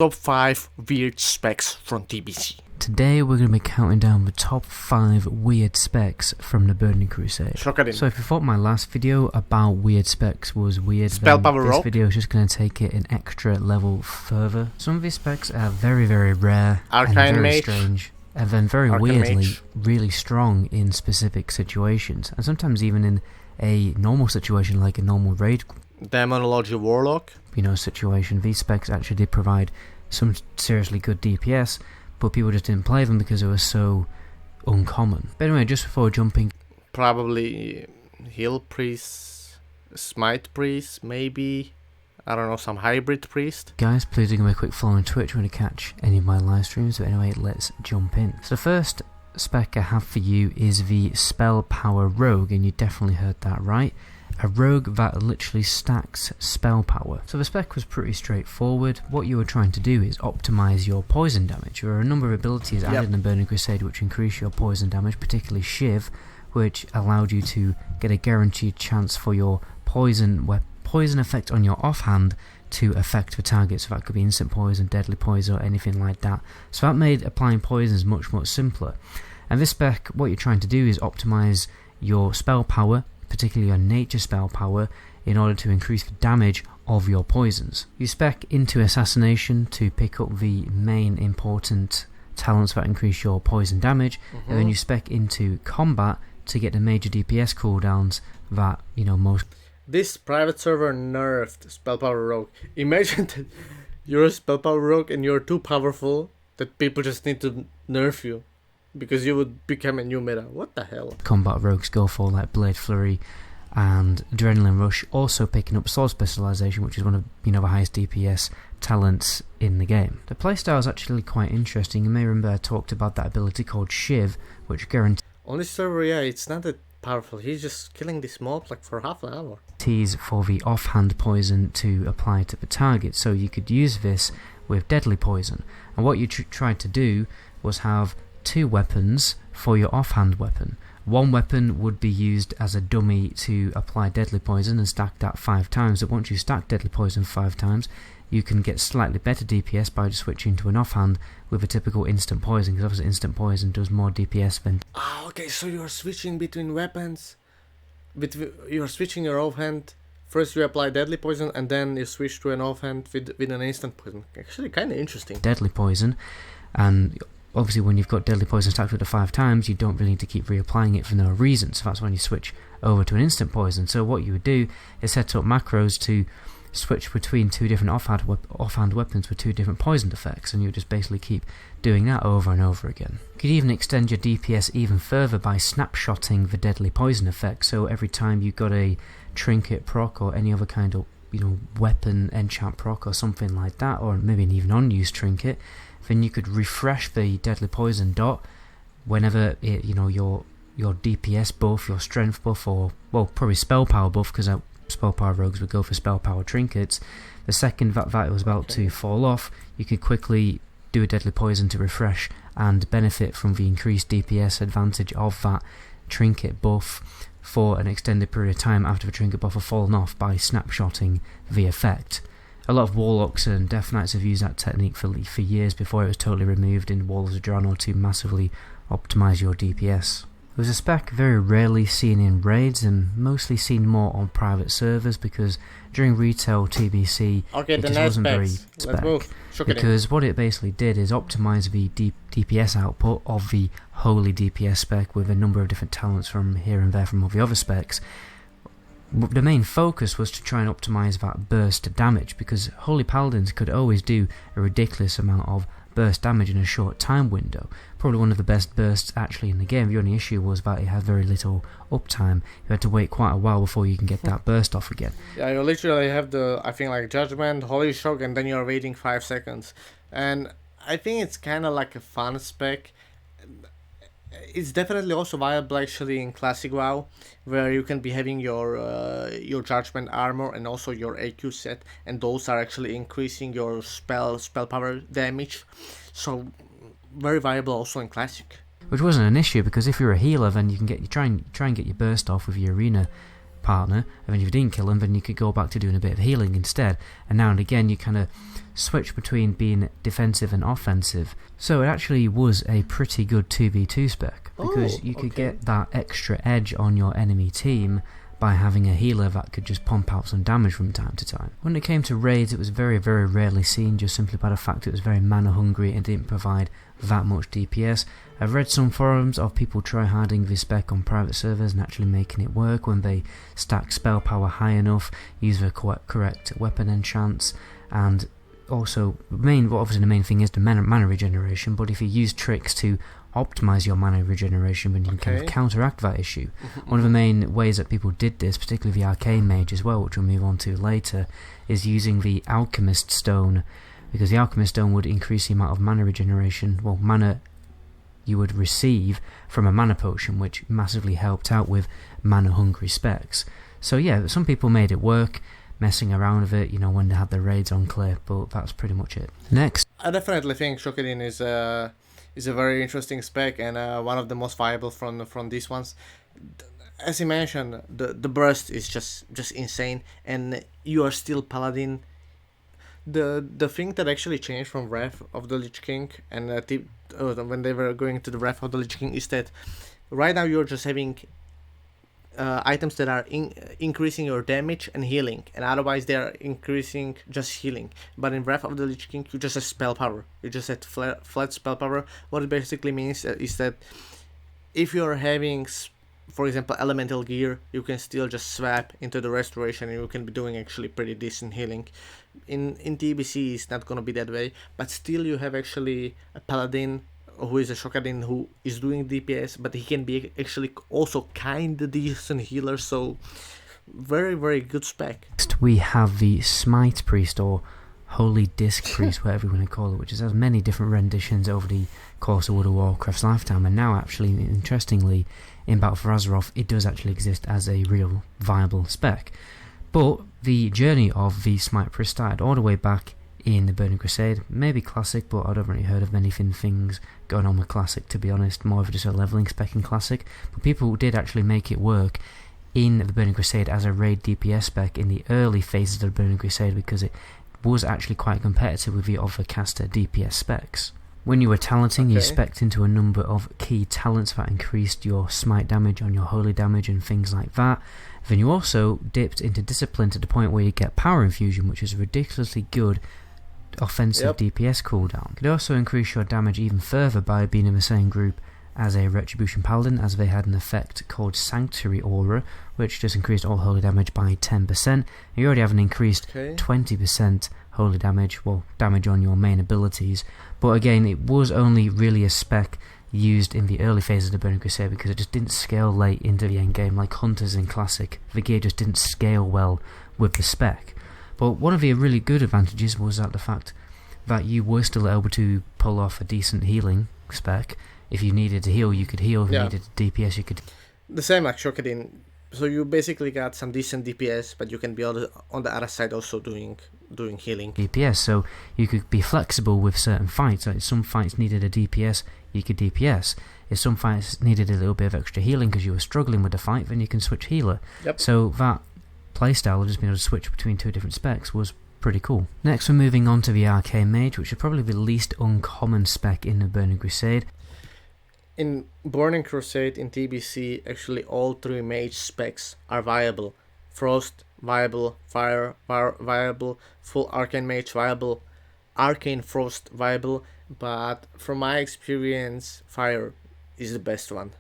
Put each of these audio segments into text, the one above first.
Top 5 weird specs from TBC. Today we're going to be counting down the top 5 weird specs from the Burning Crusade. So if you thought my last video about weird specs was weird, Spellpower then this Rogue video is just going to take it an extra level further. Some of these specs are very, very rare Arcane and very Mage. Strange, and then very Arcane weirdly Mage. really strong in specific situations, and sometimes even in a normal situation like a normal raid Demonology Warlock. situation. These specs actually did provide some seriously good DPS, but people just didn't play them because they were so uncommon. But anyway, just before jumping, Probably Heal Priest, Smite Priest, maybe. I don't know, some hybrid priest. guys, please do give me a quick follow on Twitch when you catch any of my live streams. But anyway, let's jump in. So the first spec I have for you is the Spellpower Rogue, and you definitely heard that right. A rogue that literally stacks spell power. So the spec was pretty straightforward. What you were trying to do is optimize your poison damage. There are a number of abilities added in the Burning Crusade which increase your poison damage, particularly Shiv, which allowed you to get a guaranteed chance for your poison effect on your offhand to affect the target. So that could be instant poison, deadly poison, or anything like that. So that made applying poisons much simpler. And this spec, what you're trying to do is optimize your spell power, particularly your nature spell power, in order to increase the damage of your poisons. You spec into Assassination to pick up the main important talents that increase your poison damage, and then you spec into Combat to get the major DPS cooldowns that, most... This private server nerfed Spellpower Rogue. Imagine that you're a Spellpower Rogue and you're too powerful that people just need to nerf you, because you would become a new meta. What the hell? Combat rogues go for like Blade Flurry and Adrenaline Rush, also picking up Sword Specialization, which is one of the highest DPS talents in the game. The playstyle is actually quite interesting. You may remember I talked about that ability called Shiv, which guarantees On this server, it's not that powerful. He's just killing this mob like for half an hour. For the offhand poison to apply to the target. So you could use this with deadly poison. And what you tried to do was have 2 weapons for your offhand weapon. One weapon would be used as a dummy to apply deadly poison and stack that 5 times. But once you stack deadly poison 5 times, you can get slightly better DPS by just switching to an offhand with a typical instant poison, because obviously instant poison does more DPS than... Okay, so you're switching between weapons. You're switching your offhand. First you apply deadly poison and then you switch to an offhand with an instant poison. Actually kind of interesting. Deadly poison, and obviously when you've got deadly poison stacked with it 5 times, you don't really need to keep reapplying it for no reason, so that's when you switch over to an instant poison. So what you would do is set up macros to switch between 2 different offhand weapons with 2 different poisoned effects, and you just basically keep doing that over and over again. You could even extend your DPS even further by snapshotting the deadly poison effect, so every time you got a trinket proc or any other kind of weapon enchant proc or something like that, or maybe an even unused trinket, then you could refresh the deadly poison dot whenever your DPS buff, your strength buff, or probably spell power buff, because Spellpower Rogues would go for spell power trinkets. The second that was about to fall off, you could quickly do a deadly poison to refresh and benefit from the increased DPS advantage of that trinket buff for an extended period of time after the trinket buff had fallen off by snapshotting the effect. A lot of Warlocks and Death Knights have used that technique for years before it was totally removed in Walls of Drano to massively optimize your DPS. It was a spec very rarely seen in raids and mostly seen more on private servers, because during retail TBC it just wasn't very spec. Because what it basically did is optimize the DPS output of the holy DPS spec with a number of different talents from here and there from all the other specs. The main focus was to try and optimize that burst damage, because Holy Paladins could always do a ridiculous amount of burst damage in a short time window. Probably one of the best bursts actually in the game. The only issue was that it had very little uptime. You had to wait quite a while before you can get that burst off again. Yeah, you literally have Judgment, Holy Shock, and then you're waiting 5 seconds. And I think it's kind of like a fun spec. It's definitely also viable actually in Classic WoW, where you can be having your Judgment armor and also your AQ set, and those are actually increasing your spell power damage. So very viable also in Classic. Which wasn't an issue, because if you're a healer, then you can try and get your burst off with your arena partner, and then if you didn't kill them, then you could go back to doing a bit of healing instead. And now and again, you kind of switch between being defensive and offensive. So it actually was a pretty good 2v2 spec, because you could get that extra edge on your enemy team by having a healer that could just pump out some damage from time to time. When it came to raids, it was very, very rarely seen, just simply by the fact it was very mana hungry and didn't provide that much DPS. I've read some forums of people tryharding this spec on private servers and actually making it work when they stack spell power high enough, use the correct weapon enchants, and also obviously the main thing is the mana regeneration, but if you use tricks to optimize your mana regeneration, then you can kind of counteract that issue. One of the main ways that people did this, particularly the Arcane Mage as well, which we'll move on to later, is using the Alchemist Stone, because the Alchemist Stone would increase the amount of mana regeneration, mana you would receive from a mana potion, which massively helped out with mana hungry specs. So yeah, some people made it work, messing around with it, when they had their raids on clear, but that's pretty much it. Next, I definitely think Shokarin is a very interesting spec, and one of the most viable from these ones. As you mentioned, the burst is just insane, and you are still paladin. The thing that actually changed from Wrath of the Lich King and when they were going to the Wrath of the Lich King is that right now you're just having items that are increasing your damage and healing, and otherwise they are increasing just healing. But in Wrath of the Lich King, you just have spell power. You just have flat spell power. What it basically means is that if you're having, for example, elemental gear, you can still just swap into the restoration, and you can be doing actually pretty decent healing. In TBC, it's not gonna be that way, but still you have actually a paladin who is a Shokarin who is doing DPS, but he can be actually also kinda decent healer, so very, very good spec. Next we have the Smite Priest, or Holy Disc Priest, whatever you want to call it, which has many different renditions over the course of World of Warcraft's lifetime, and now actually, interestingly, in Battle for Azeroth, it does actually exist as a real viable spec. But the journey of the Smite Priest started all the way back in the Burning Crusade, maybe Classic, but I don't really heard of many things going on with Classic, to be honest, more of just a leveling spec in Classic, but people did actually make it work in the Burning Crusade as a raid DPS spec in the early phases of the Burning Crusade, because it was actually quite competitive with the other caster DPS specs. When you were talenting, you spec'd into a number of key talents that increased your smite damage on your holy damage and things like that. Then you also dipped into discipline to the point where you get power infusion, which is a ridiculously good offensive DPS cooldown. You could also increase your damage even further by being in the same group as a Retribution Paladin, as they had an effect called Sanctuary Aura, which just increased all holy damage by 10%. You already have an increased 20% holy damage, damage on your main abilities, but again, it was only really a spec used in the early phases of the Burning Crusade because it just didn't scale late into the endgame like Hunters in Classic. The gear just didn't scale well with the spec. But one of the really good advantages was that the fact that you were still able to pull off a decent healing spec. If you needed to heal, you could heal. If you needed DPS, you could. The same like Shokarin. So you basically got some decent DPS, but you can be on the other side also doing healing. DPS, so you could be flexible with certain fights. Like if some fights needed a DPS, you could DPS. If some fights needed a little bit of extra healing because you were struggling with the fight, then you can switch healer. So that playstyle of just being able to switch between two different specs was pretty cool. Next we're moving on to the Arcane Mage, which is probably the least uncommon spec in the Burning Crusade. In Burning Crusade, in TBC, actually all three mage specs are viable. Frost, viable. Fire, viable. Full Arcane Mage, viable. Arcane Frost, viable. But from my experience, Fire is the best one.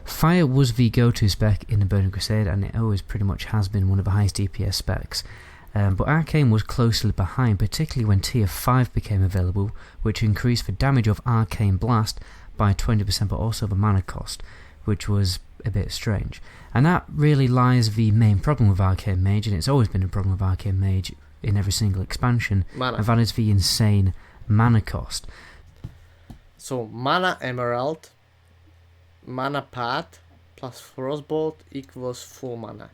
Fire was the go-to spec in the Burning Crusade, and it always pretty much has been one of the highest DPS specs. But Arcane was closely behind, particularly when Tier 5 became available, which increased the damage of Arcane Blast by 20%, but also the mana cost, which was a bit strange. And that really lies the main problem with Arcane Mage, and it's always been a problem with Arcane Mage in every single expansion, and that is the insane mana cost. So Mana Emerald, Mana Path plus Frostbolt equals full mana.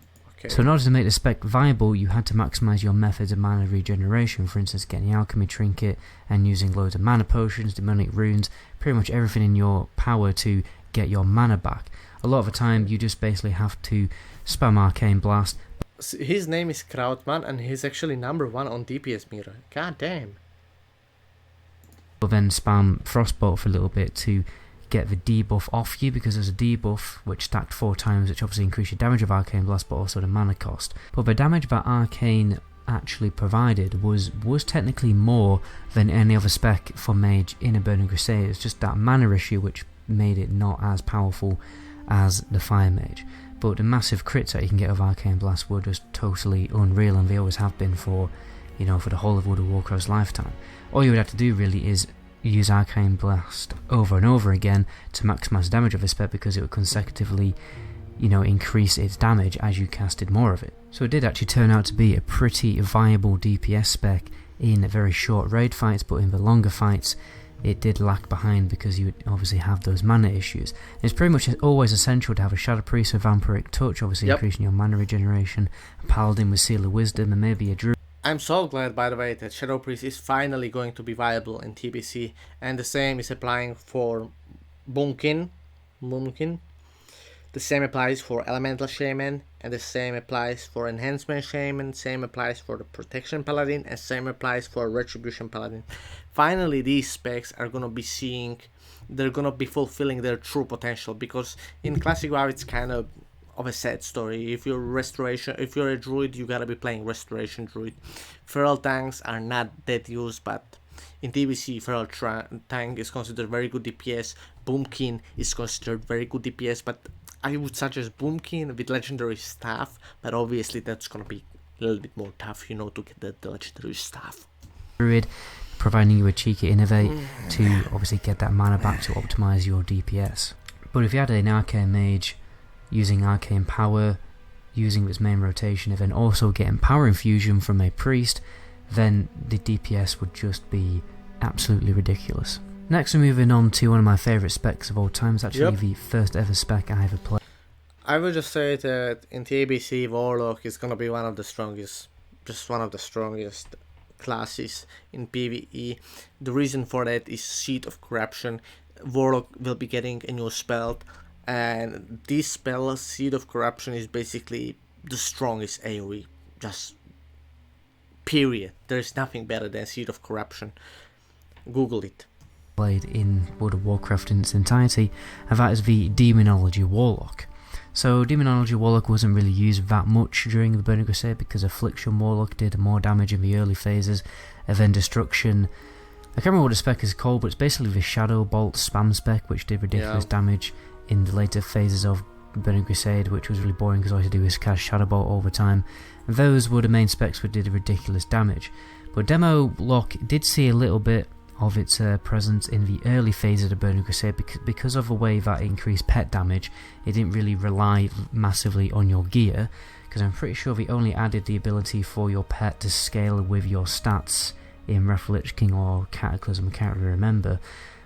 Okay. So in order to make the spec viable, you had to maximise your methods of mana regeneration, for instance getting the alchemy trinket and using loads of mana potions, demonic runes, pretty much everything in your power to get your mana back. A lot of the time you just basically have to spam Arcane Blast. His name is Krautman and he's actually #1 on DPS mirror. God damn. But then spam Frostbolt for a little bit to get the debuff off you, because there's a debuff which stacked 4 times, which obviously increased your damage of Arcane Blast but also the mana cost. But the damage that Arcane actually provided was technically more than any other spec for Mage in a Burning Crusade. It's just that mana issue which made it not as powerful as the Fire Mage. But the massive crits that you can get of Arcane Blast were just totally unreal, and they always have been for, you know, for the whole of World of Warcraft's lifetime. All you would have to do really is use Arcane Blast over and over again to maximise the damage of the spec, because it would consecutively, you know, increase its damage as you casted more of it. So it did actually turn out to be a pretty viable DPS spec in very short raid fights, but in the longer fights it did lag behind because you would obviously have those mana issues. It's pretty much always essential to have a Shadow Priest with Vampiric Touch, obviously increasing your mana regeneration, a Paladin with Seal of Wisdom, and maybe a Druid. I'm so glad, by the way, that Shadow Priest is finally going to be viable in TBC, and the same is applying for Mumkin. The same applies for Elemental Shaman, and the same applies for Enhancement Shaman, same applies for the Protection Paladin, and same applies for Retribution Paladin. Finally, these specs are gonna be they're gonna be fulfilling their true potential, because in Classic WoW it's kind of a sad story. If you're a druid, you gotta be playing Restoration Druid. Feral tanks are not that used, but in TBC, Feral tank is considered very good DPS. Boomkin is considered very good DPS, but I would suggest Boomkin with Legendary Staff, but obviously that's gonna be a little bit more tough, you know, to get the Legendary Staff. Druid, providing you a cheeky innovate to obviously get that mana back to optimise your DPS. But if you had an Arcane Mage using Arcane Power, using its main rotation, and then also getting Power Infusion from a Priest, then the DPS would just be absolutely ridiculous. Next we're moving on to one of my favourite specs of all time. It's actually the first ever spec I ever played. I would just say that in TBC, Warlock is gonna be one of the strongest classes in PvE. The reason for that is Seed of Corruption. Warlock will be getting a new spell, and this spell, Seed of Corruption, is basically the strongest AoE, just period. There is nothing better than Seed of Corruption. Google it. Played in World of Warcraft in its entirety, and that is the Demonology Warlock. So Demonology Warlock wasn't really used that much during the Burning Crusade because Affliction Warlock did more damage in the early phases, and then Destruction, I can't remember what the spec is called, but it's basically the Shadow Bolt spam spec, which did ridiculous damage in the later phases of Burning Crusade, which was really boring because all you had to do was cast Shadow Bolt all the time. And those were the main specs which did ridiculous damage. But Demo Lock did see a little bit of its presence in the early phases of the Burning Crusade because of the way that it increased pet damage. It didn't really rely massively on your gear, because I'm pretty sure they only added the ability for your pet to scale with your stats in Wrath of the Lich King or Cataclysm, I can't really remember.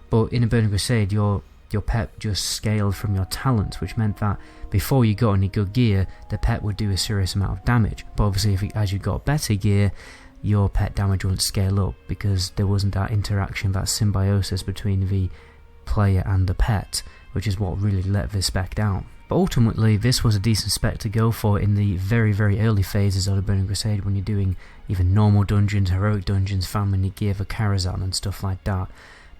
But in the Burning Crusade, your pet just scaled from your talents, which meant that before you got any good gear, the pet would do a serious amount of damage. But obviously, as you got better gear, your pet damage wouldn't scale up because there wasn't that interaction, that symbiosis between the player and the pet, which is what really let this spec down. But ultimately, this was a decent spec to go for in the very, very early phases of the Burning Crusade, when you're doing even normal dungeons, heroic dungeons, farming your gear for Karazhan and stuff like that.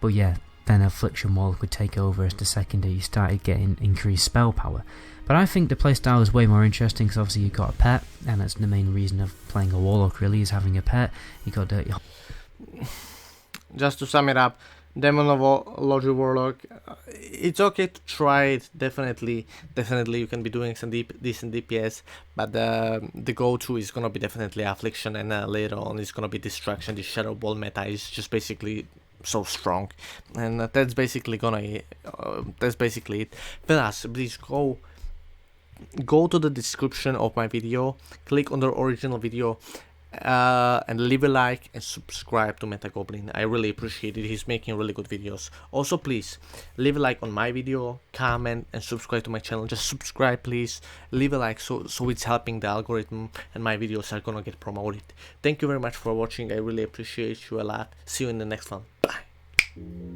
But yeah, then Affliction Warlock would take over as the second that you started getting increased spell power. But I think the playstyle is way more interesting because obviously you've got a pet, and that's the main reason of playing a Warlock really, is having a pet. You got Dirty. Just to sum it up, Demonology Warlock, it's okay to try it, definitely you can be doing some decent DPS, but the go-to is gonna be definitely Affliction, and later on it's gonna be Destruction. The Shadow Ball meta is just basically so strong, and that's basically it. Plus, please go to the description of my video, click on the original video, and leave a like and subscribe to Metagoblin. I really appreciate it. He's making really good videos. Also, please leave a like on my video, comment, and subscribe to my channel. Just subscribe, please. Leave a like so it's helping the algorithm and my videos are gonna get promoted. Thank you very much for watching. I really appreciate you a lot. See you in the next one. Bye.